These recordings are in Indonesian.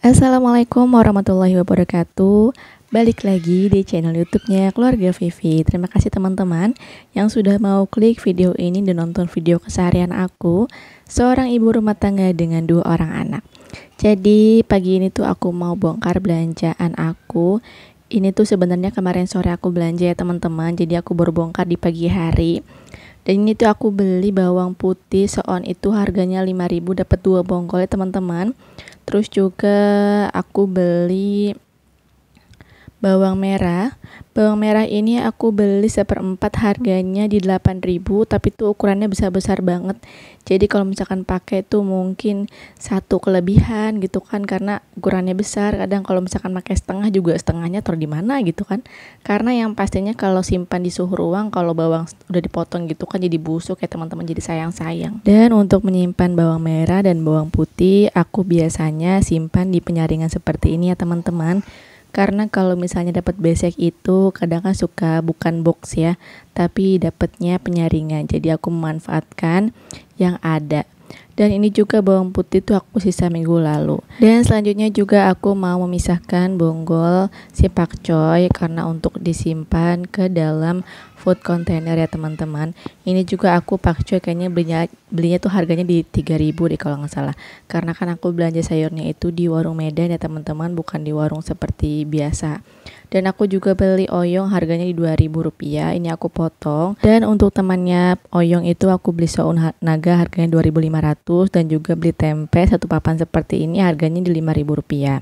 Assalamualaikum warahmatullahi wabarakatuh. Balik lagi di channel YouTube-nya Keluarga Vivi. Terima kasih teman-teman yang sudah mau klik video ini dan nonton video keseharian aku, seorang ibu rumah tangga dengan 2 orang anak. Jadi pagi ini tuh aku mau bongkar belanjaan aku. Ini tuh sebenarnya kemarin sore aku belanja ya teman-teman. Jadi aku baru bongkar di pagi hari. Dan ini tuh aku beli bawang putih seon itu harganya 5.000 dapat 2 bongkol ya teman-teman. Terus juga aku beli bawang merah. Bawang merah ini aku beli 1/4 harganya di 8.000, tapi tuh ukurannya besar-besar banget. Jadi kalau misalkan pakai tuh mungkin satu kelebihan gitu kan, karena ukurannya besar. Kadang kalau misalkan pakai setengah juga setengahnya taruh di mana gitu kan. Karena yang pastinya kalau simpan di suhu ruang, kalau bawang udah dipotong gitu kan jadi busuk ya teman-teman, jadi sayang-sayang. Dan untuk menyimpan bawang merah dan bawang putih, aku biasanya simpan di penyaringan seperti ini ya teman-teman. Karena kalau misalnya dapat besek itu kadang kan suka bukan box ya, tapi dapatnya penyaringan. Jadi aku memanfaatkan yang ada. Dan ini juga bawang putih tuh aku sisa minggu lalu. Dan selanjutnya juga aku mau memisahkan bonggol si pakcoy karena untuk disimpan ke dalam food container ya teman-teman. Ini juga aku pakcoy kayaknya belinya tuh harganya di 3.000 deh kalau nggak salah. Karena kan aku belanja sayurnya itu di warung Medan ya teman-teman, bukan di warung seperti biasa. Dan aku juga beli oyong harganya di 2.000 rupiah. Ini aku potong. Dan untuk temannya oyong itu aku beli soun naga harganya 2.500, dan juga beli tempe satu papan seperti ini harganya di 5.000 rupiah.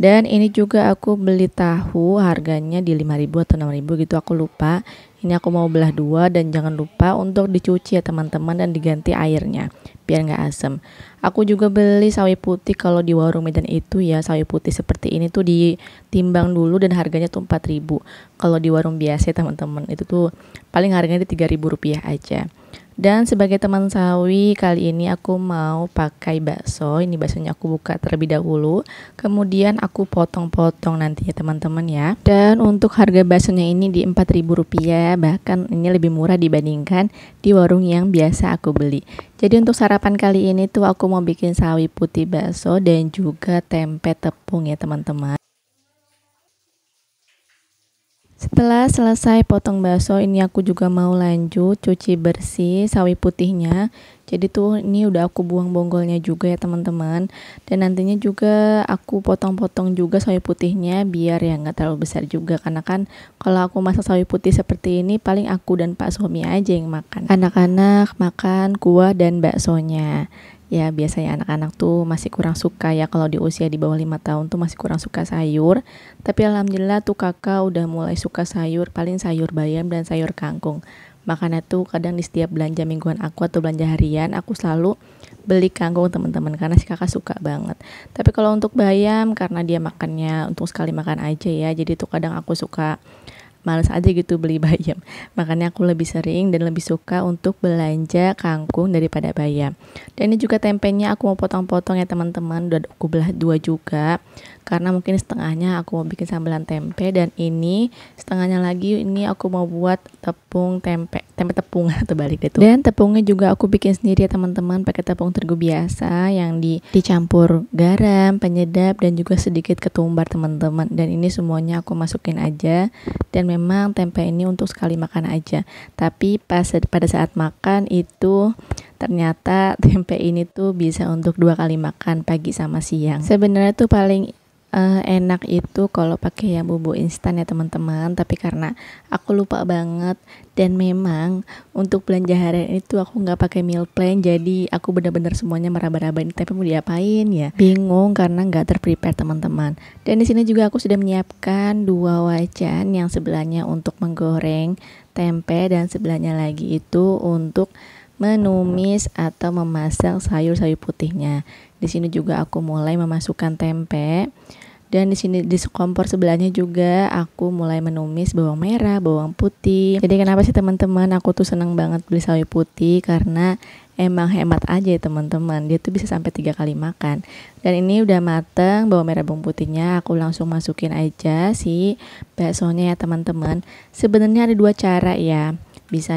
Dan ini juga aku beli tahu harganya di 5.000 atau 6.000 gitu, aku lupa. Ini aku mau belah 2, dan jangan lupa untuk dicuci ya teman-teman dan diganti airnya biar nggak asem. Aku juga beli sawi putih. Kalau di warung Medan itu ya sawi putih seperti ini tuh ditimbang dulu dan harganya tuh 4.000. Kalau di warung biasa ya teman-teman itu tuh paling harganya di 3.000 rupiah aja. Dan sebagai teman sawi, kali ini aku mau pakai bakso. Ini baksonya aku buka terlebih dahulu, kemudian aku potong-potong nantinya teman-teman ya. Dan untuk harga baksonya ini di 4.000 rupiah, bahkan ini lebih murah dibandingkan di warung yang biasa aku beli. Jadi untuk sarapan kali ini tuh aku mau bikin sawi putih bakso dan juga tempe tepung ya teman-teman. Setelah selesai potong bakso, ini aku juga mau lanjut cuci bersih sawi putihnya. Jadi tuh ini udah aku buang bonggolnya juga ya teman-teman. Dan nantinya juga aku potong-potong juga sawi putihnya biar ya nggak terlalu besar juga. Karena kan kalau aku masak sawi putih seperti ini paling aku dan Pak suami aja yang makan. Anak-anak makan kuah dan baksonya. Ya biasanya anak-anak tuh masih kurang suka ya, kalau di usia di bawah 5 tahun tuh masih kurang suka sayur. Tapi alhamdulillah tuh kakak udah mulai suka sayur, paling sayur bayam dan sayur kangkung. Makanya tuh kadang di setiap belanja mingguan aku atau belanja harian aku selalu beli kangkung teman-teman, karena si kakak suka banget. Tapi kalau untuk bayam karena dia makannya untuk sekali makan aja ya, jadi tuh kadang aku suka males aja gitu beli bayam. Makanya aku lebih sering dan lebih suka untuk belanja kangkung daripada bayam. Dan ini juga tempenya aku mau potong-potong ya teman-teman, udah aku belah 2 juga. Karena mungkin setengahnya aku mau bikin sambelan tempe, dan ini setengahnya lagi ini aku mau buat tepung tempe tepung atau balik deh tuh. Dan tepungnya juga aku bikin sendiri ya teman-teman, pakai tepung terigu biasa yang dicampur garam, penyedap dan juga sedikit ketumbar teman-teman. Dan ini semuanya aku masukin aja. Dan memang tempe ini untuk sekali makan aja. Tapi pada saat makan itu ternyata tempe ini tuh bisa untuk 2 kali makan, pagi sama siang. Sebenarnya tuh paling enak itu kalau pakai yang bumbu instan ya teman-teman, tapi karena aku lupa banget dan memang untuk belanja harian itu aku nggak pakai meal plan, jadi aku benar-benar semuanya meraba-raba ini tempe mau diapain ya, bingung karena nggak terprepare teman-teman. Dan di sini juga aku sudah menyiapkan 2 wajan, yang sebelahnya untuk menggoreng tempe dan sebelahnya lagi itu untuk menumis atau memasak sayur-sayur putihnya. Di sini juga aku mulai memasukkan tempe, dan di sini di kompor sebelahnya juga aku mulai menumis bawang merah, bawang putih. Jadi kenapa sih teman-teman aku tuh seneng banget beli sawi putih, karena emang hemat aja ya teman-teman, dia tuh bisa sampai 3 kali makan. Dan ini udah mateng bawang merah bawang putihnya, aku langsung masukin aja si baksonya ya teman-teman. Sebenarnya ada 2 cara ya. bisa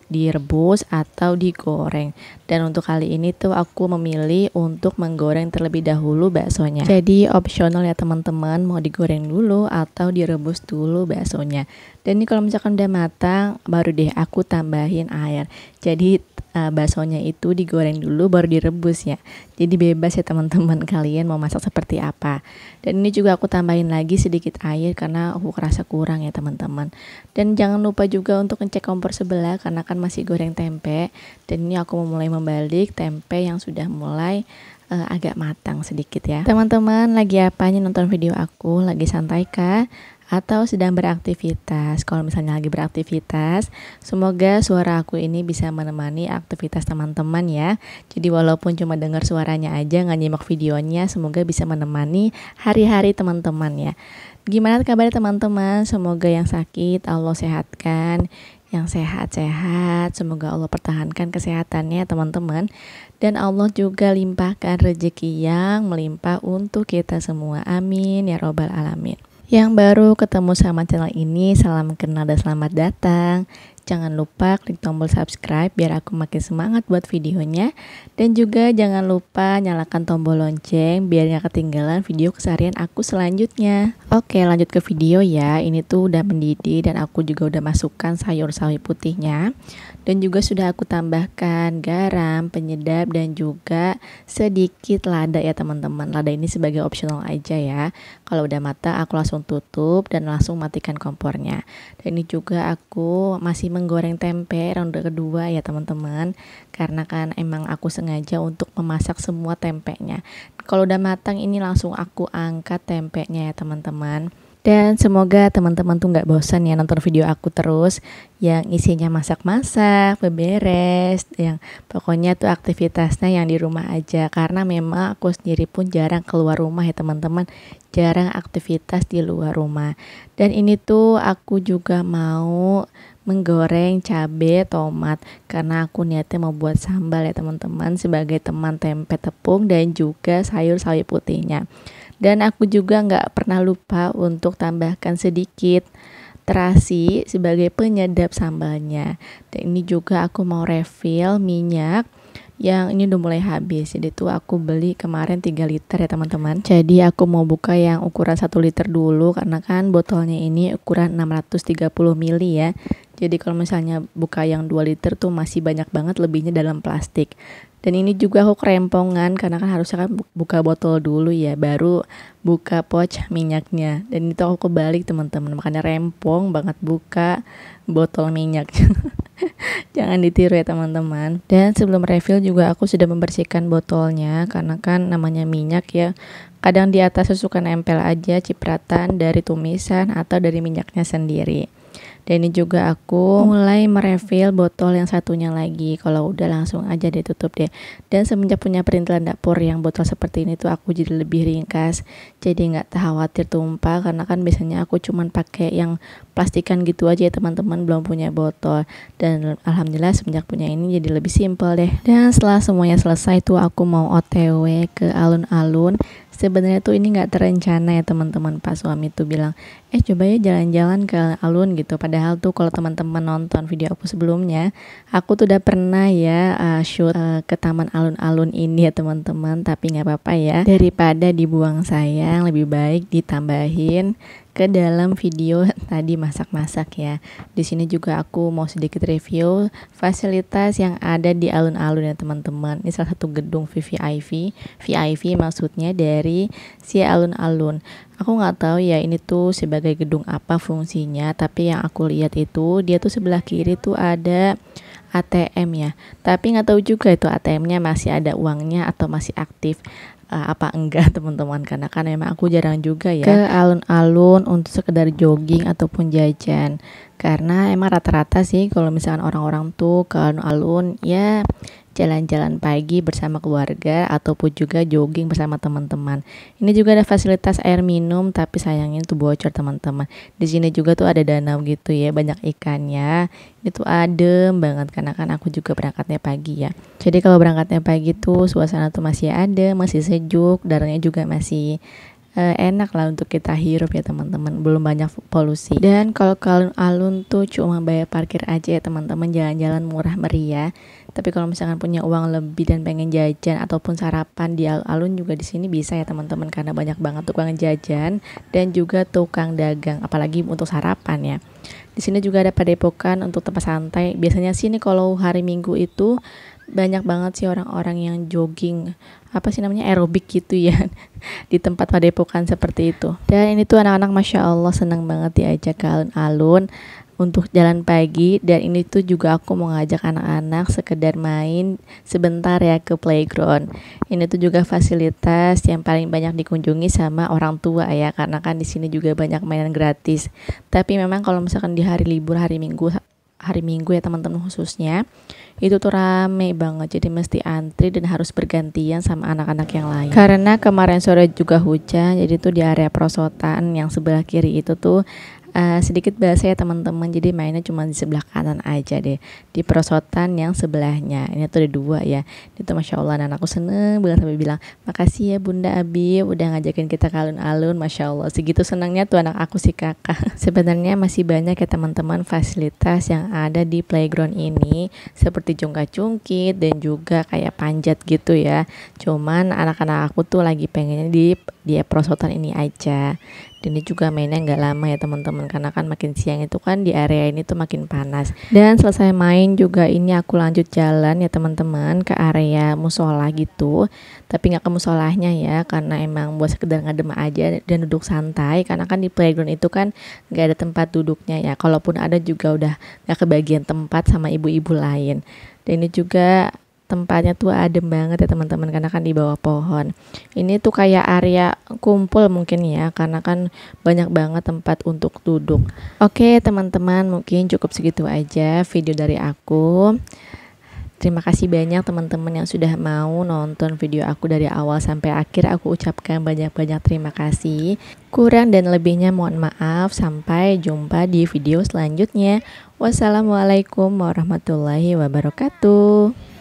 direbus atau digoreng. Dan untuk kali ini tuh aku memilih untuk menggoreng terlebih dahulu baksonya. Jadi opsional ya teman-teman, mau digoreng dulu atau direbus dulu baksonya. Dan ini kalau misalkan udah matang, baru deh aku tambahin air. Jadi baksonya itu digoreng dulu baru direbus ya. Jadi bebas ya teman-teman, kalian mau masak seperti apa. Dan ini juga aku tambahin lagi sedikit air karena aku kerasa kurang ya teman-teman. Dan jangan lupa juga untuk ngecek kompor sebelah karena kan masih goreng tempe. Dan ini aku mulai membalik tempe yang sudah mulai agak matang sedikit ya. Teman-teman lagi apa nih nonton video aku? Lagi santai kah? Atau sedang beraktivitas? Kalau misalnya lagi beraktivitas, semoga suara aku ini bisa menemani aktivitas teman-teman ya. Jadi walaupun cuma dengar suaranya aja, nggak nyimak videonya, semoga bisa menemani hari-hari teman-teman ya. Gimana kabar teman-teman? Semoga yang sakit Allah sehatkan, yang sehat-sehat semoga Allah pertahankan kesehatannya teman-teman, dan Allah juga limpahkan rezeki yang melimpah untuk kita semua, amin ya robbal alamin. Yang baru ketemu sama channel ini, salam kenal dan selamat datang. Jangan lupa klik tombol subscribe biar aku makin semangat buat videonya. Dan juga jangan lupa nyalakan tombol lonceng biar gak ketinggalan video keseharian aku selanjutnya. Oke, lanjut ke video ya. Ini tuh udah mendidih dan aku juga udah masukkan sayur sawi putihnya. Dan juga sudah aku tambahkan garam, penyedap, dan juga sedikit lada ya teman-teman. Lada ini sebagai opsional aja ya. Kalau udah matang aku langsung tutup dan langsung matikan kompornya. Dan ini juga aku masih menggoreng tempe ronde kedua ya teman-teman, karena kan emang aku sengaja untuk memasak semua tempenya. Kalau udah matang ini langsung aku angkat tempenya ya teman-teman. Dan semoga teman-teman tuh nggak bosan ya nonton video aku terus yang isinya masak-masak, beberes, yang pokoknya tuh aktivitasnya yang di rumah aja, karena memang aku sendiri pun jarang keluar rumah ya teman-teman, jarang aktivitas di luar rumah. Dan ini tuh aku juga mau menggoreng cabai, tomat, karena aku niatnya mau buat sambal ya teman-teman, sebagai teman tempe tepung dan juga sayur sawi putihnya. Dan aku juga nggak pernah lupa untuk tambahkan sedikit terasi sebagai penyedap sambalnya. Dan ini juga aku mau refill minyak yang ini udah mulai habis. Jadi tuh aku beli kemarin 3 liter ya teman-teman. Jadi aku mau buka yang ukuran 1 liter dulu karena kan botolnya ini ukuran 630 ml ya. Jadi kalau misalnya buka yang 2 liter tuh masih banyak banget lebihnya dalam plastik. Dan ini juga aku kerempongan karena kan harusnya kan buka botol dulu ya, baru buka pouch minyaknya. Dan itu aku kebalik teman-teman, makanya rempong banget buka botol minyaknya. Jangan ditiru ya teman-teman. Dan sebelum refill juga aku sudah membersihkan botolnya karena kan namanya minyak ya. Kadang di atasnya suka nempel aja cipratan dari tumisan atau dari minyaknya sendiri. Dan ini juga aku mulai merefill botol yang satunya lagi. Kalau udah langsung aja ditutup deh. Dan semenjak punya perintilan dapur yang botol seperti ini tuh aku jadi lebih ringkas. Jadi nggak khawatir tumpah karena kan biasanya aku cuman pakai yang plastikan gitu aja ya teman-teman, belum punya botol. Dan alhamdulillah semenjak punya ini jadi lebih simpel deh. Dan setelah semuanya selesai tuh aku mau OTW ke alun-alun. Sebenarnya tuh ini nggak terencana ya teman-teman, pas suami tuh bilang coba ya jalan-jalan ke alun gitu. Padahal tuh kalau teman-teman nonton video aku sebelumnya, aku tuh udah pernah ya shoot ke taman alun-alun ini ya teman-teman. Tapi nggak apa-apa ya, daripada dibuang sayang lebih baik ditambahin ke dalam video tadi masak-masak ya. Di sini juga aku mau sedikit review fasilitas yang ada di alun-alun ya teman-teman. Ini salah satu gedung VIP maksudnya dari si alun-alun. Aku nggak tahu ya ini tuh sebagai gedung apa fungsinya, tapi yang aku lihat itu dia tuh sebelah kiri tuh ada ATM ya. Tapi nggak tahu juga itu ATM-nya masih ada uangnya atau masih aktif apa enggak teman-teman, karena kan memang aku jarang juga ya ke alun-alun untuk sekedar jogging ataupun jajan, karena emang rata-rata sih kalau misalkan orang-orang tuh ke alun-alun ya jalan-jalan pagi bersama keluarga ataupun juga jogging bersama teman-teman. Ini juga ada fasilitas air minum, tapi sayangnya itu bocor teman-teman. Di sini juga tuh ada danau gitu ya, banyak ikannya. Itu adem banget karena kan aku juga berangkatnya pagi ya. Jadi kalau berangkatnya pagi tuh suasana tuh masih adem, masih sejuk, udaranya juga masih enak lah untuk kita hirup ya teman-teman, belum banyak polusi. Dan kalau ke alun-alun tuh cuma bayar parkir aja ya teman-teman, jalan-jalan murah meriah. Tapi kalau misalkan punya uang lebih dan pengen jajan ataupun sarapan di alun-alun juga di sini bisa ya teman-teman, karena banyak banget tukang jajan dan juga tukang dagang, apalagi untuk sarapan ya. Di sini juga ada padepokan untuk tempat santai. Biasanya sini kalau hari Minggu itu banyak banget sih orang-orang yang jogging, apa sih namanya, aerobik gitu ya di tempat padepokan seperti itu. Dan ini tuh anak-anak Masya Allah seneng banget diajak ke alun-alun untuk jalan pagi. Dan ini tuh juga aku mau ngajak anak-anak sekedar main sebentar ya ke playground. Ini tuh juga fasilitas yang paling banyak dikunjungi sama orang tua ya, karena kan di sini juga banyak mainan gratis. Tapi memang kalau misalkan di hari libur, hari Minggu ya teman-teman khususnya, itu tuh rame banget, jadi mesti antri dan harus bergantian sama anak-anak yang lain. Karena kemarin sore juga hujan, jadi tuh di area perosotan yang sebelah kiri itu tuh sedikit basah ya teman-teman, jadi mainnya cuma di sebelah kanan aja deh, di perosotan yang sebelahnya. Ini tuh ada dua ya, itu Masya Allah, dan aku seneng banget sampai bilang makasih ya Bunda Abi udah ngajakin kita ke alun-alun. Masya Allah, segitu senangnya tuh anak aku si kakak. Sebenarnya masih banyak ya teman-teman fasilitas yang ada di playground ini, seperti cungka-cungkit dan juga kayak panjat gitu ya. Cuman anak-anak aku tuh lagi pengennya di perosotan ini aja. Dan ini juga mainnya nggak lama ya teman-teman, karena kan makin siang itu kan di area ini tuh makin panas. Dan selesai main juga ini aku lanjut jalan ya teman-teman ke area musola gitu, tapi nggak ke musolahnya ya, karena emang buat sekedar ngadem aja dan duduk santai, karena kan di playground itu kan nggak ada tempat duduknya ya, kalaupun ada juga udah nggak kebagian tempat sama ibu-ibu lain. Dan ini juga tempatnya tuh adem banget ya teman-teman, karena kan di bawah pohon. Ini tuh kayak area kumpul mungkin ya, karena kan banyak banget tempat untuk duduk. Oke teman-teman, mungkin cukup segitu aja video dari aku. Terima kasih banyak teman-teman yang sudah mau nonton video aku dari awal sampai akhir. Aku ucapkan banyak-banyak terima kasih. Kurang dan lebihnya mohon maaf. Sampai jumpa di video selanjutnya. Wassalamualaikum warahmatullahi wabarakatuh.